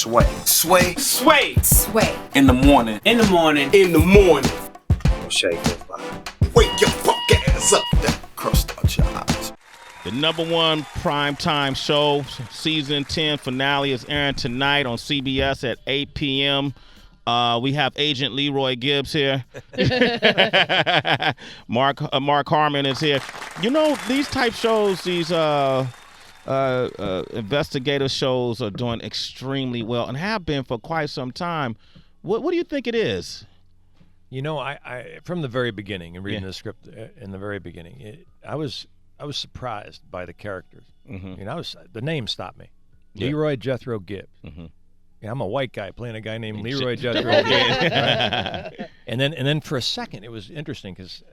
Sway. Sway. Sway. Sway. In the morning. In the morning. In the morning. Shake goes by. Wake your fuck ass up. That crust out your eyes. The #1 primetime show, season 10 finale is airing tonight on CBS at 8 p.m. We have Agent Leroy Gibbs here. Mark Harmon is here. You know, these type shows, these investigative shows are doing extremely well and have been for quite some time. What do you think it is? You know, I from the very beginning and reading the script in the very beginning, I was surprised by the characters. Mm-hmm. You know, the name stopped me. Yeah. Leroy Jethro Gibbs. Mm-hmm. Yeah, I'm a white guy playing a guy named Leroy Jethro Gibbs. Right? And then for a second, it was interesting because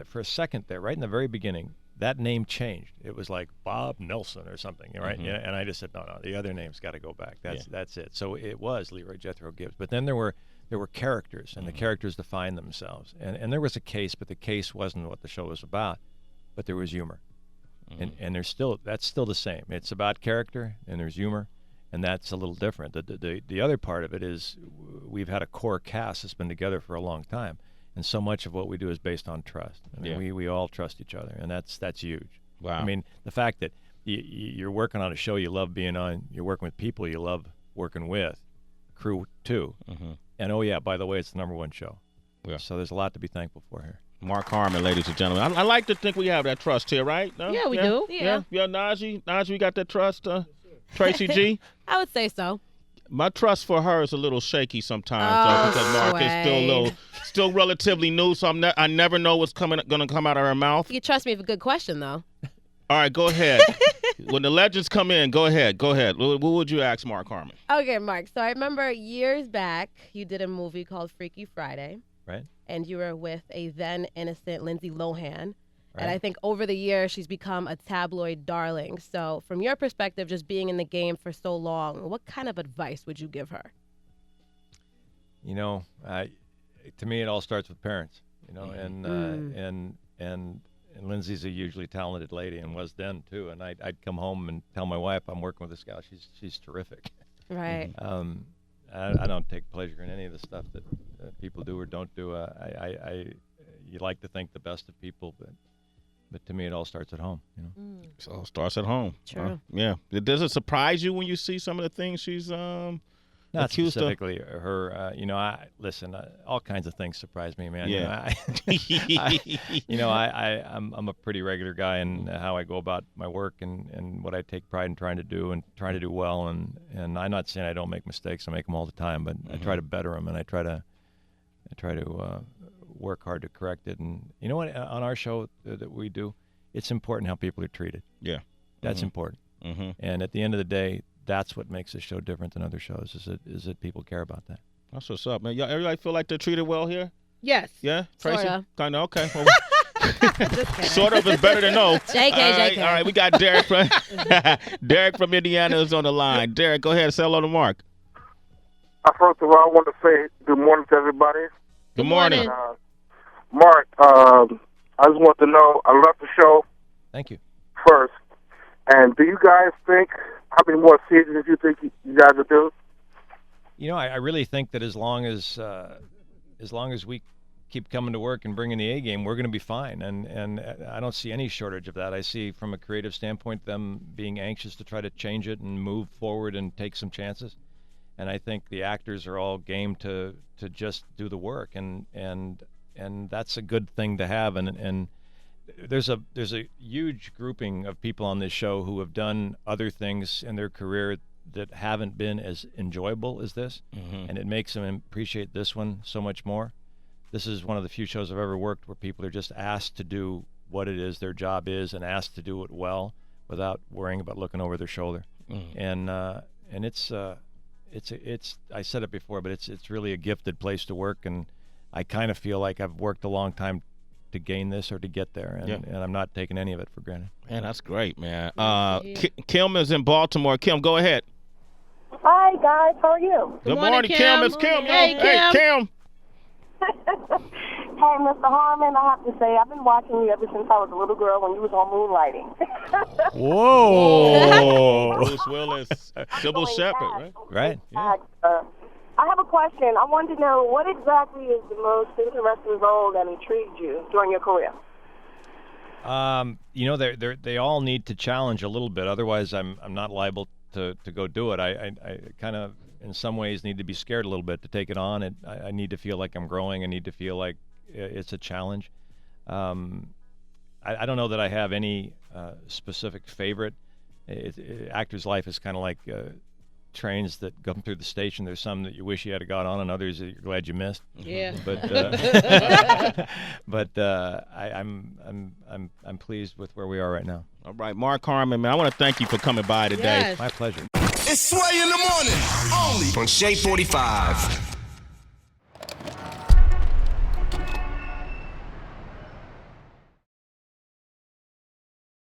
for a second there, right in the very beginning, that name changed. It was like Bob Nelson or something, right? Mm-hmm. Yeah, and I just said, no, the other name's got to go back. That's it. So it was Leroy Jethro Gibbs. But then there were characters, and the characters defined themselves. And there was a case, but the case wasn't what the show was about. But there was humor, and that's still the same. It's about character, and there's humor, and that's a little different. The other part of it is we've had a core cast that's been together for a long time, and so much of what we do is based on trust. I mean, we all trust each other, and that's huge. Wow. I mean, the fact that you're working on a show you love being on, you're working with people you love working with, crew too, and oh yeah, by the way, it's the #1 show. Yeah. So there's a lot to be thankful for here. Mark Harmon, ladies and gentlemen. I like to think we have that trust here, right? No? Yeah, we do. Yeah, Najee, we got that trust. Tracy G? I would say so. My trust for her is a little shaky sometimes because Mark is still relatively new, so I never know what's going to come out of her mouth. You trust me with a good question, though. All right, go ahead. When the legends come in, go ahead. What would you ask Mark Harmon? Okay, Mark. So I remember years back, you did a movie called Freaky Friday. Right. And you were with a then innocent Lindsay Lohan. Right. And I think over the years, she's become a tabloid darling. So from your perspective, just being in the game for so long, what kind of advice would you give her? You know, to me, it all starts with parents. You know, and Lindsay's a hugely talented lady and was then too. And I'd come home and tell my wife I'm working with this gal. She's terrific. Right. I don't take pleasure in any of the stuff that people do or don't do. You like to think the best of people, but to me, it all starts at home. You know, it all starts at home. True. Yeah. Does it surprise you when you see some of the things she's not accused specifically of? Her. You know, all kinds of things surprise me, man. Yeah. I'm a pretty regular guy in how I go about my work and what I take pride in trying to do and trying to do well. And I'm not saying I don't make mistakes. I make them all the time, but I try to better them, and I try to work hard to correct it. And you know what? On our show that we do, it's important how people are treated. Yeah. That's important. Mm-hmm. And at the end of the day, that's what makes this show different than other shows, is that people care about that. That's what's up, man. Everybody feel like they're treated well here? Yes. Yeah? Tracy? Sorta. Kind of, okay. Well, sort of is better than no. JK. All right, we got Derek from Indiana is on the line. Derek, go ahead and say hello to Mark. First of all, I want to say good morning to everybody. Good morning. Mark, I just want to know, I love the show. Thank you. First, and do you guys think, how many more seasons do you think you guys will do? You know, I really think that as long as we keep coming to work and bringing the A game, we're going to be fine. And I don't see any shortage of that. I see, from a creative standpoint, them being anxious to try to change it and move forward and take some chances. And I think the actors are all game to just do the work, and that's a good thing to have. And there's a huge grouping of people on this show who have done other things in their career that haven't been as enjoyable as this, and it makes them appreciate this one so much more. This is one of the few shows I've ever worked where people are just asked to do what it is their job is, and asked to do it well without worrying about looking over their shoulder. And it's I said it before, but it's really a gifted place to work, and I kind of feel like I've worked a long time to gain this or to get there, and I'm not taking any of it for granted. Man, that's great, man. Kim is in Baltimore. Kim, go ahead. Hi, guys. How are you? Good morning, Kim. It's Kim. Hey, Kim. Hey, Kim. Hey, Mr. Harmon, I have to say, I've been watching you ever since I was a little girl when you was on Moonlighting. Whoa. Bruce Willis, Sybil Shepherd, right? Right. Yeah. I have a question. I wanted to know what exactly is the most interesting role that intrigued you during your career? You know, they all need to challenge a little bit. Otherwise, I'm not liable to go do it. I kind of, in some ways, need to be scared a little bit to take it on. I need to feel like I'm growing. I need to feel like it's a challenge. I don't know that I have any specific favorite. Actor's life is kind of like trains that come through the station. There's some that you wish you had got on, and others that you're glad you missed. Yeah. But I'm pleased with where we are right now. All right, Mark Harmon, man, I want to thank you for coming by today. Yes. My pleasure. It's Sway in the morning, only On Shea 45.